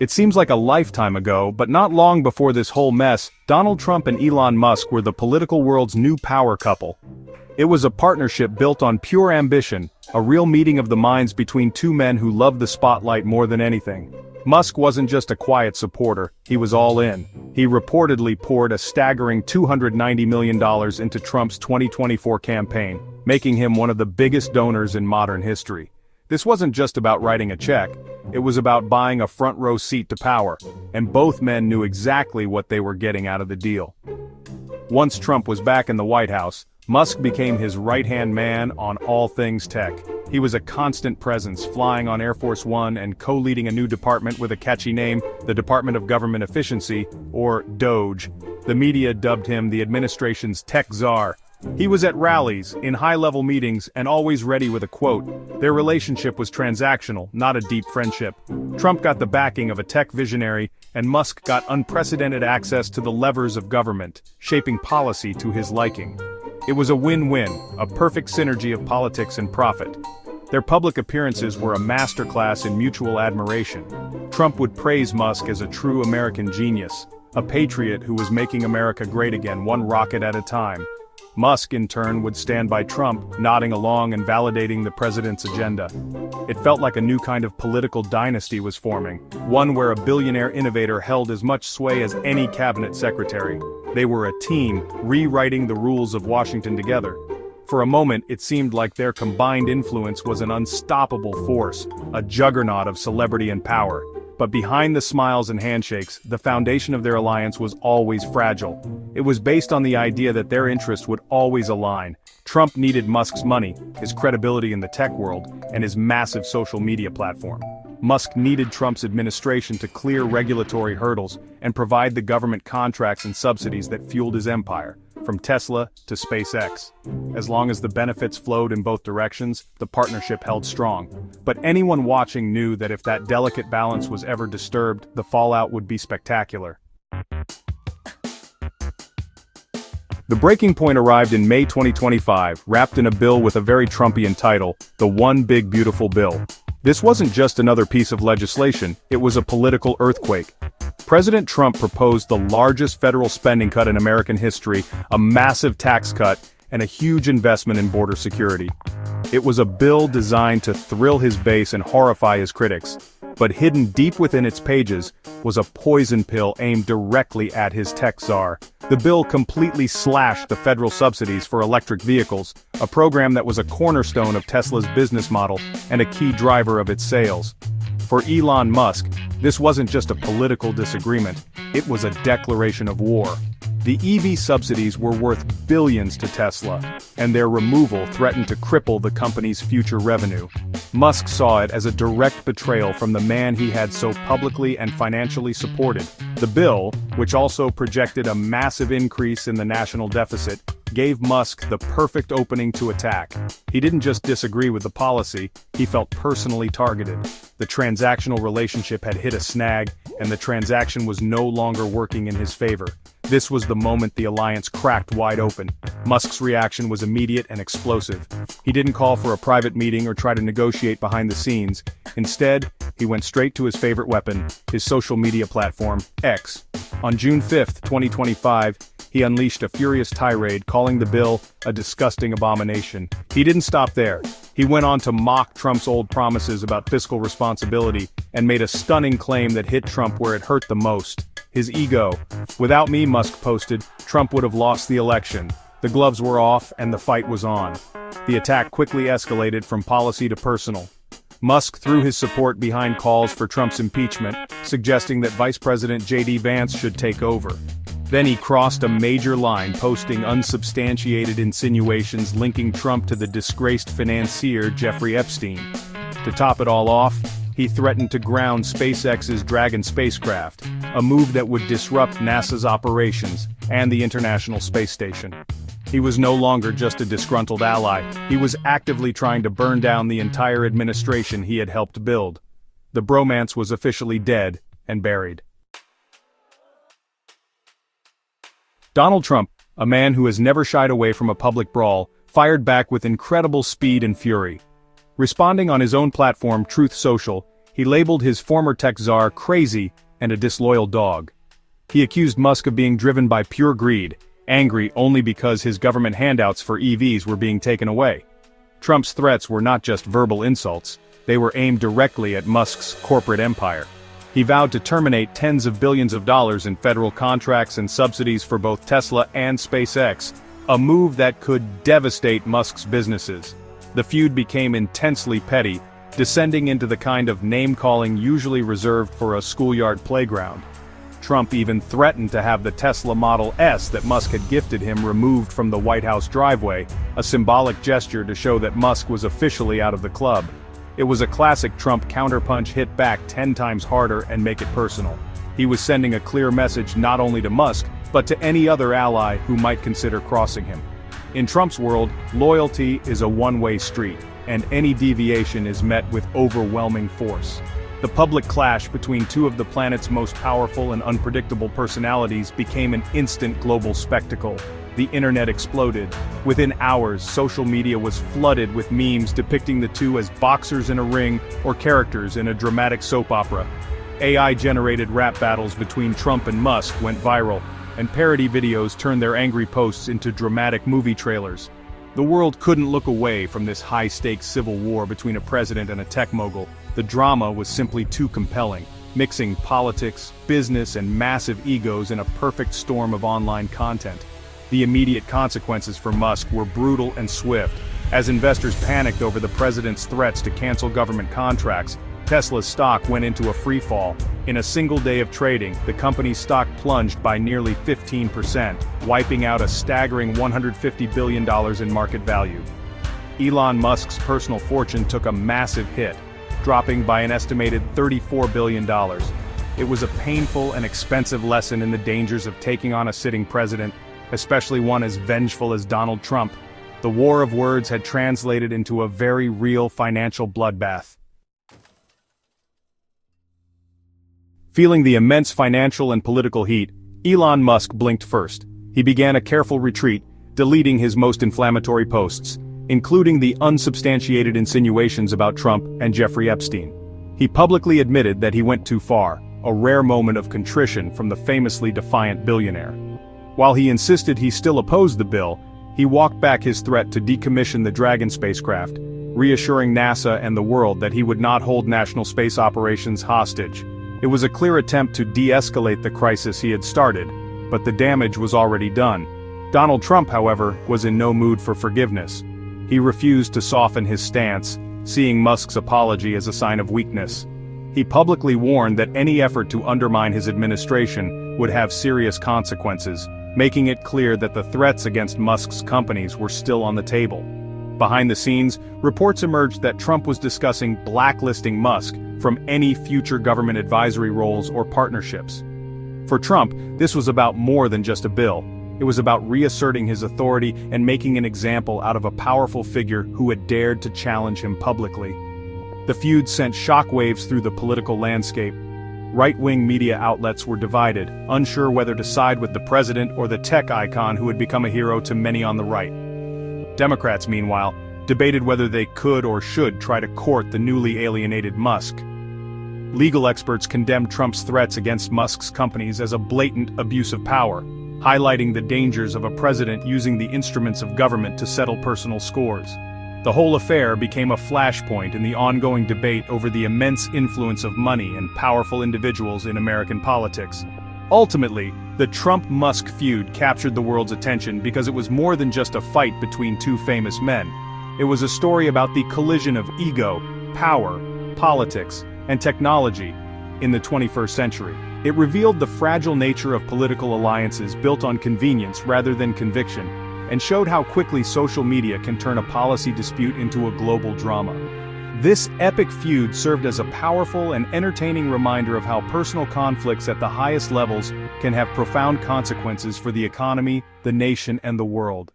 It seems like a lifetime ago, but not long before this whole mess, Donald Trump and Elon Musk were the political world's new power couple. It was a partnership built on pure ambition, a real meeting of the minds between two men who loved the spotlight more than anything. Musk wasn't just a quiet supporter, he was all in. He reportedly poured a staggering $290 million into Trump's 2024 campaign, making him one of the biggest donors in modern history. This wasn't just about writing a check, it was about buying a front-row seat to power, and both men knew exactly what they were getting out of the deal. Once Trump was back in the White House, Musk became his right-hand man on all things tech. He was a constant presence, flying on Air Force One and co-leading a new department with a catchy name, the Department of Government Efficiency, or DOGE. The media dubbed him the administration's tech czar. He was at rallies, in high-level meetings, and always ready with a quote. Their relationship was transactional, not a deep friendship. Trump got the backing of a tech visionary, and Musk got unprecedented access to the levers of government, shaping policy to his liking. It was a win-win, a perfect synergy of politics and profit. Their public appearances were a masterclass in mutual admiration. Trump would praise Musk as a true American genius, a patriot who was making America great again, one rocket at a time. Musk, in turn, would stand by Trump, nodding along and validating the president's agenda. It felt like a new kind of political dynasty was forming, one where a billionaire innovator held as much sway as any cabinet secretary. They were a team, rewriting the rules of Washington together. For a moment, it seemed like their combined influence was an unstoppable force, a juggernaut of celebrity and power. But behind the smiles and handshakes, the foundation of their alliance was always fragile. It was based on the idea that their interests would always align. Trump needed Musk's money, his credibility in the tech world, and his massive social media platform. Musk needed Trump's administration to clear regulatory hurdles and provide the government contracts and subsidies that fueled his empire, from Tesla to SpaceX. As long as the benefits flowed in both directions, the partnership held strong. But anyone watching knew that if that delicate balance was ever disturbed, the fallout would be spectacular. The breaking point arrived in May 2025, wrapped in a bill with a very Trumpian title, the One Big Beautiful Bill. This wasn't just another piece of legislation, it was a political earthquake. President Trump proposed the largest federal spending cut in American history, a massive tax cut, and a huge investment in border security. It was a bill designed to thrill his base and horrify his critics. But hidden deep within its pages was a poison pill aimed directly at his tech czar. The bill completely slashed the federal subsidies for electric vehicles, a program that was a cornerstone of Tesla's business model and a key driver of its sales. For Elon Musk, this wasn't just a political disagreement, it was a declaration of war. The EV subsidies were worth billions to Tesla, and their removal threatened to cripple the company's future revenue. Musk saw it as a direct betrayal from the man he had so publicly and financially supported. The bill, which also projected a massive increase in the national deficit, gave Musk the perfect opening to attack. He didn't just disagree with the policy, he felt personally targeted. The transactional relationship had hit a snag, and the transaction was no longer working in his favor. This was the moment the alliance cracked wide open. Musk's reaction was immediate and explosive. He didn't call for a private meeting or try to negotiate behind the scenes. Instead, he went straight to his favorite weapon, his social media platform, X. On June 5, 2025, he unleashed a furious tirade calling the bill a disgusting abomination. He didn't stop there. He went on to mock Trump's old promises about fiscal responsibility and made a stunning claim that hit Trump where it hurt the most: his ego. "Without me," Musk posted, "Trump would have lost the election." The gloves were off and the fight was on. The attack quickly escalated from policy to personal. Musk threw his support behind calls for Trump's impeachment, suggesting that Vice President J.D. Vance should take over. Then he crossed a major line, posting unsubstantiated insinuations linking Trump to the disgraced financier Jeffrey Epstein. To top it all off, he threatened to ground SpaceX's Dragon spacecraft, a move that would disrupt NASA's operations and the International Space Station. He was no longer just a disgruntled ally, he was actively trying to burn down the entire administration he had helped build. The bromance was officially dead and buried. Donald Trump, a man who has never shied away from a public brawl, fired back with incredible speed and fury. Responding on his own platform, Truth Social, He labeled his former tech czar crazy and a disloyal dog. He accused Musk of being driven by pure greed, angry only because his government handouts for EVs were being taken away. Trump's threats were not just verbal insults, they were aimed directly at Musk's corporate empire. He vowed to terminate tens of billions of dollars in federal contracts and subsidies for both Tesla and SpaceX, a move that could devastate Musk's businesses. The feud became intensely petty, descending into the kind of name-calling usually reserved for a schoolyard playground. Trump even threatened to have the Tesla Model S that Musk had gifted him removed from the White House driveway, a symbolic gesture to show that Musk was officially out of the club. It was a classic Trump counterpunch, hit back 10 times harder and make it personal. He was sending a clear message not only to Musk, but to any other ally who might consider crossing him. In Trump's world, loyalty is a one-way street, and any deviation is met with overwhelming force. The public clash between two of the planet's most powerful and unpredictable personalities became an instant global spectacle. The internet exploded. Within hours, social media was flooded with memes depicting the two as boxers in a ring or characters in a dramatic soap opera. AI-generated rap battles between Trump and Musk went viral, and parody videos turned their angry posts into dramatic movie trailers. The world couldn't look away from this high-stakes civil war between a president and a tech mogul. The drama was simply too compelling, mixing politics, business, and massive egos in a perfect storm of online content. The immediate consequences for Musk were brutal and swift. As investors panicked over the president's threats to cancel government contracts, Tesla's stock went into a free-fall. In a single day of trading, the company's stock plunged by nearly 15%, wiping out a staggering $150 billion in market value. Elon Musk's personal fortune took a massive hit, dropping by an estimated $34 billion. It was a painful and expensive lesson in the dangers of taking on a sitting president, especially one as vengeful as Donald Trump. The war of words had translated into a very real financial bloodbath. Feeling the immense financial and political heat, Elon Musk blinked first. He began a careful retreat, deleting his most inflammatory posts, including the unsubstantiated insinuations about Trump and Jeffrey Epstein. He publicly admitted that he went too far, a rare moment of contrition from the famously defiant billionaire. While he insisted he still opposed the bill, he walked back his threat to decommission the Dragon spacecraft, reassuring NASA and the world that he would not hold national space operations hostage. It was a clear attempt to de-escalate the crisis he had started, but the damage was already done. Donald Trump, however, was in no mood for forgiveness. He refused to soften his stance, seeing Musk's apology as a sign of weakness. He publicly warned that any effort to undermine his administration would have serious consequences, making it clear that the threats against Musk's companies were still on the table. Behind the scenes, reports emerged that Trump was discussing blacklisting Musk from any future government advisory roles or partnerships. For Trump, this was about more than just a bill. It was about reasserting his authority and making an example out of a powerful figure who had dared to challenge him publicly. The feud sent shockwaves through the political landscape. Right-wing media outlets were divided, unsure whether to side with the president or the tech icon who had become a hero to many on the right. Democrats, meanwhile, debated whether they could or should try to court the newly alienated Musk. Legal experts condemned Trump's threats against Musk's companies as a blatant abuse of power, highlighting the dangers of a president using the instruments of government to settle personal scores. The whole affair became a flashpoint in the ongoing debate over the immense influence of money and powerful individuals in American politics. Ultimately, the Trump-Musk feud captured the world's attention because it was more than just a fight between two famous men. It was a story about the collision of ego, power, politics, and technology in the 21st century. It revealed the fragile nature of political alliances built on convenience rather than conviction, and showed how quickly social media can turn a policy dispute into a global drama. This epic feud served as a powerful and entertaining reminder of how personal conflicts at the highest levels can have profound consequences for the economy, the nation, and the world.